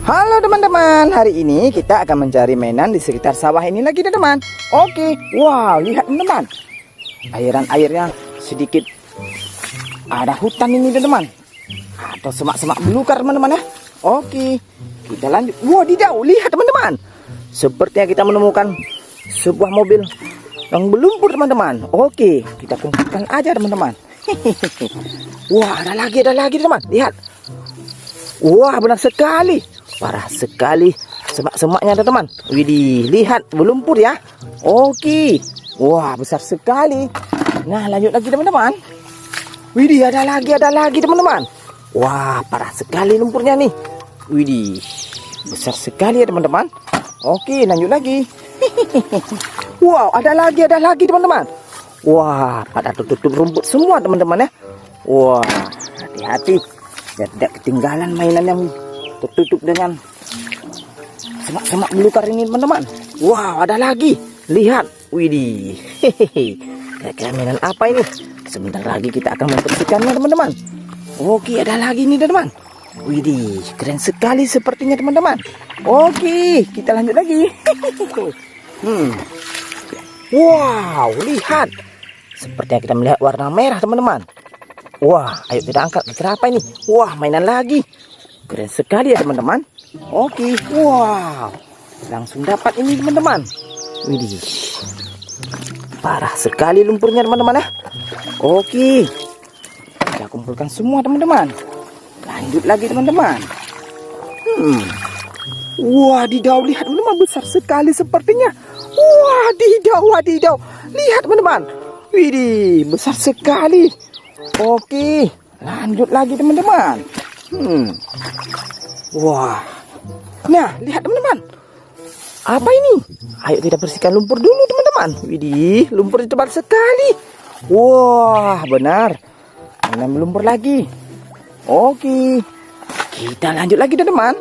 Halo teman-teman, hari ini kita akan mencari mainan di sekitar sawah ini lagi teman-teman. Oke, wow, lihat teman-teman, airan airnya sedikit ada hutan ini teman-teman, atau semak-semak belukar teman-teman ya. Oke, kita lanjut. Wadidaw, lihat teman-teman, sepertinya kita menemukan sebuah mobil yang berlumpur teman-teman. Oke, kita kumpulkan aja teman-teman. Wah, ada lagi teman-teman, lihat. Wah, benar sekali, parah sekali semak-semaknya teman-teman. Widih, lihat berlumpur ya. Oke, wah besar sekali. Nah, lanjut lagi teman-teman. Widih, ada lagi teman-teman. Wah, parah sekali lumpurnya nih. Widih, besar sekali ya teman-teman. Oke, lanjut lagi. Wow, ada lagi teman-teman. Wah, pada tutup rumput semua teman-teman ya. Wah, hati-hati biar tidak ketinggalan mainan yang tertutup dengan semak-semak belukar ini teman-teman. Wow, ada lagi, lihat. Widih, kira-kira mainan apa ini? Sebentar lagi kita akan membersihkannya teman-teman. Oke, ada lagi nih teman-teman. Widih, keren sekali sepertinya teman-teman. Oke, kita lanjut lagi. Wow, lihat, sepertinya kita melihat warna merah teman-teman. Wah, ayo kita angkat. Kira apa ini? Wah, mainan lagi. Keren sekali ya teman-teman. Oke, wow, langsung dapat ini teman-teman. Widih, parah sekali lumpurnya teman-teman ya. Oke, kita kumpulkan semua teman-teman. Lanjut lagi teman-teman. Wadidaw, lihat teman-teman, besar sekali sepertinya. Wadidaw, lihat teman-teman. Widih, besar sekali. Oke, lanjut lagi teman-teman. Wah, nah lihat teman-teman, apa ini? Ayo kita bersihkan lumpur dulu teman-teman. Widih, lumpur tebal sekali. Wah, benar, menambah lumpur lagi. Oke, kita lanjut lagi teman-teman.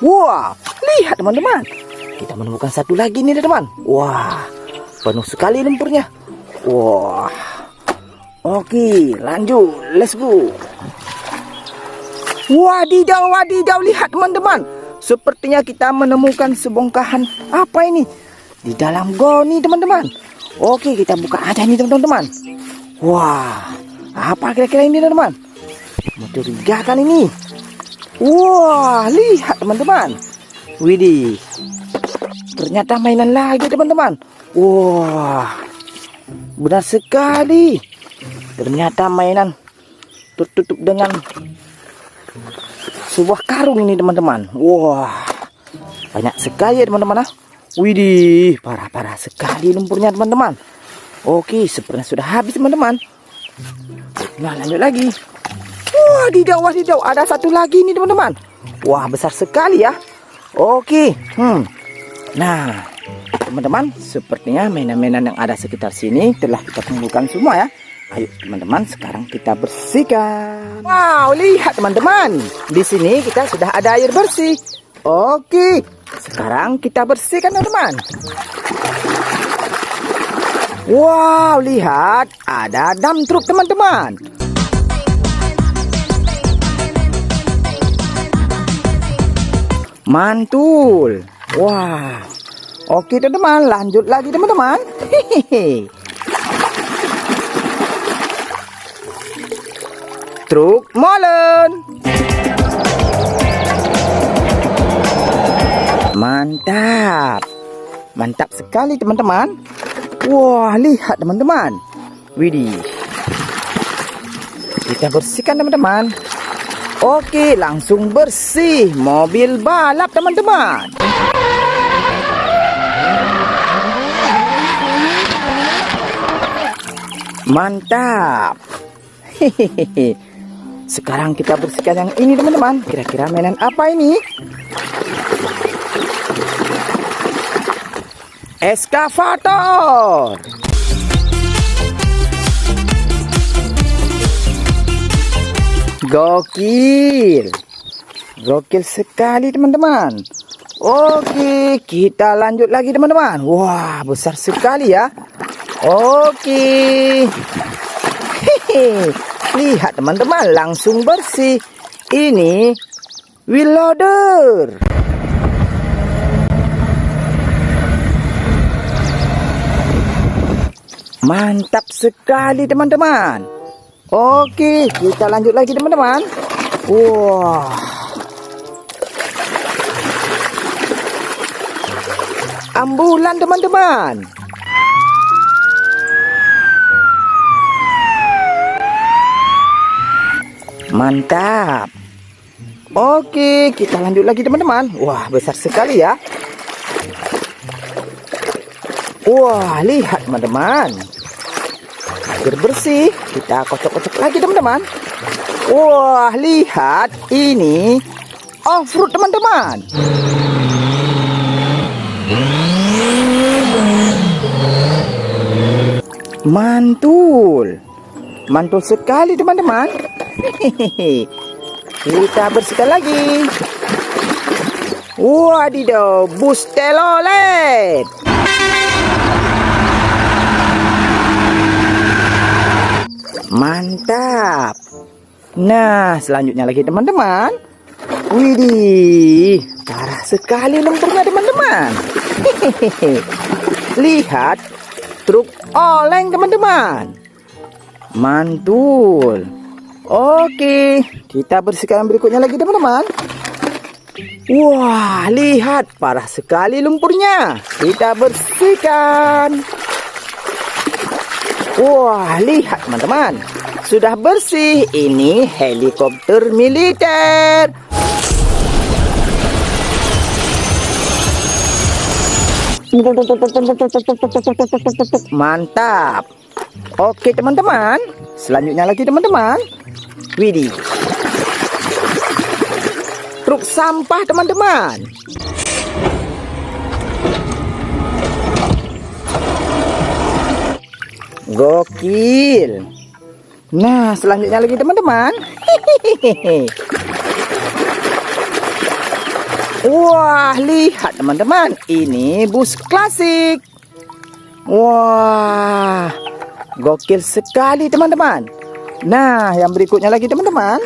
Wah, lihat teman-teman, kita menemukan satu lagi nih teman-teman. Wah, penuh sekali lumpurnya. Wah, oke, lanjut, let's go. Wadidaw, lihat teman-teman, sepertinya kita menemukan sebongkahan apa ini di dalam goni teman-teman. Oke, kita buka aja nih teman-teman. Wah, apa kira-kira ini teman-teman? Mencurigakan ini. Wah, lihat teman-teman. Widih, ternyata mainan lagi teman-teman. Wah, benar sekali, ternyata mainan tertutup dengan sebuah karung ini teman-teman. Wah, banyak sekali ya teman-teman. Widih, parah sekali lumpurnya teman-teman. Oke, sepertinya sudah habis teman-teman. Nah, lanjut lagi. Wadidaw, ada satu lagi nih teman-teman. Wah, besar sekali ya. Oke, nah teman-teman, sepertinya mainan-mainan yang ada sekitar sini telah kita kumpulkan semua ya. Ayo teman-teman, sekarang kita bersihkan. Wow, lihat teman-teman, di sini kita sudah ada air bersih. Oke, sekarang kita bersihkan teman-teman. Wow, lihat, ada dump truk teman-teman. Mantul. Wah, oke teman-teman, lanjut lagi teman-teman. Hehehe. Truk molen. Mantap sekali teman-teman. Wah, lihat teman-teman. Widih, kita bersihkan teman-teman. Oke, langsung bersih mobil balap teman-teman. Mantap. Hehehe. Sekarang kita bersihkan yang ini teman-teman. Kira-kira mainan apa ini? Eskavator. Gokil sekali teman-teman. Oke, kita lanjut lagi teman-teman. Wah, besar sekali ya. Oke. Hehe. Lihat teman-teman, langsung bersih. Ini wheel loader. Mantap sekali teman-teman. Oke, kita lanjut lagi teman-teman. Wah. Ambulan teman-teman. Mantap. Oke, kita lanjut lagi teman-teman. Wah, besar sekali ya. Wah, lihat teman-teman. Air bersih. Kita kocok-kocok lagi teman-teman. Wah, lihat. Ini off-road teman-teman. Mantul. Mantul sekali teman-teman. Kita bersihkan lagi. Wadidaw, bus telolet. Mantap. Nah, selanjutnya lagi teman-teman. Widih, parah sekali lumpurnya teman-teman. Lihat, truk oleng teman-teman. Mantul. Oke, kita bersihkan berikutnya lagi teman-teman. Wah, lihat, parah sekali lumpurnya. Kita bersihkan. Wah, lihat teman-teman. Sudah bersih. Ini helikopter militer. Mantap. Oke teman-teman. Selanjutnya lagi teman-teman. Widih. Truk sampah teman-teman. Gokil. Nah, selanjutnya lagi teman-teman. Wah, lihat teman-teman. Ini bus klasik. Wah, gokil sekali teman-teman. Nah, yang berikutnya lagi teman-teman.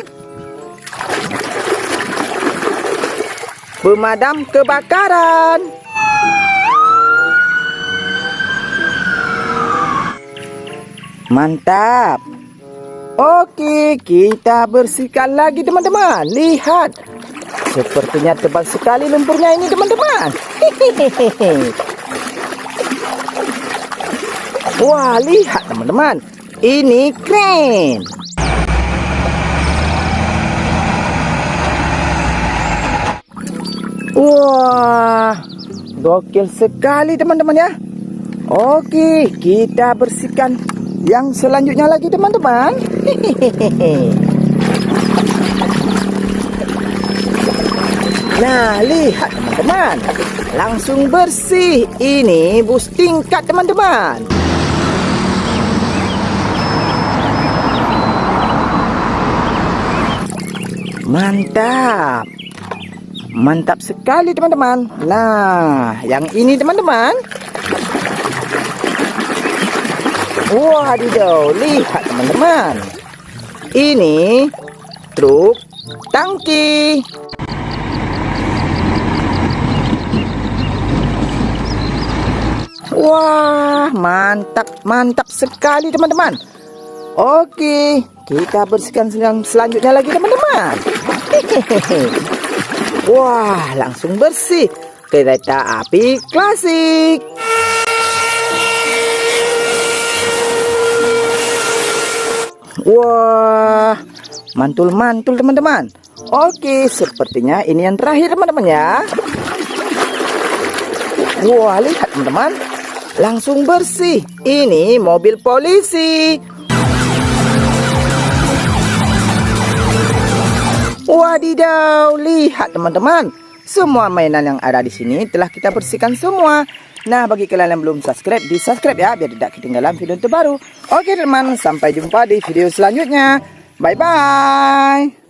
Pemadam kebakaran. Mantap. Oke, kita bersihkan lagi teman-teman. Lihat. Sepertinya tebal sekali lumpurnya ini teman-teman. Wah, lihat teman-teman. Ini keren. Wah, gokil sekali teman-teman ya. Oke, kita bersihkan yang selanjutnya lagi teman-teman. Nah, lihat teman-teman. Langsung bersih. Ini bus tingkat teman-teman. Mantap. Mantap sekali teman-teman. Nah, yang ini teman-teman. Wadidaw, lihat teman-teman. Ini truk tangki. Wah, mantap sekali teman-teman. Oke, kita bersihkan yang selanjutnya lagi teman-teman. Wah, langsung bersih. Kereta api klasik. Wah, mantul-mantul teman-teman. Oke, sepertinya ini yang terakhir teman-teman ya. Wah, lihat teman-teman. Langsung bersih. Ini mobil polisi. Wadidaw, lihat teman-teman. Semua mainan yang ada di sini telah kita bersihkan semua. Nah, bagi kalian yang belum subscribe, di subscribe ya, biar tidak ketinggalan video terbaru. Oke teman, sampai jumpa di video selanjutnya. Bye-bye.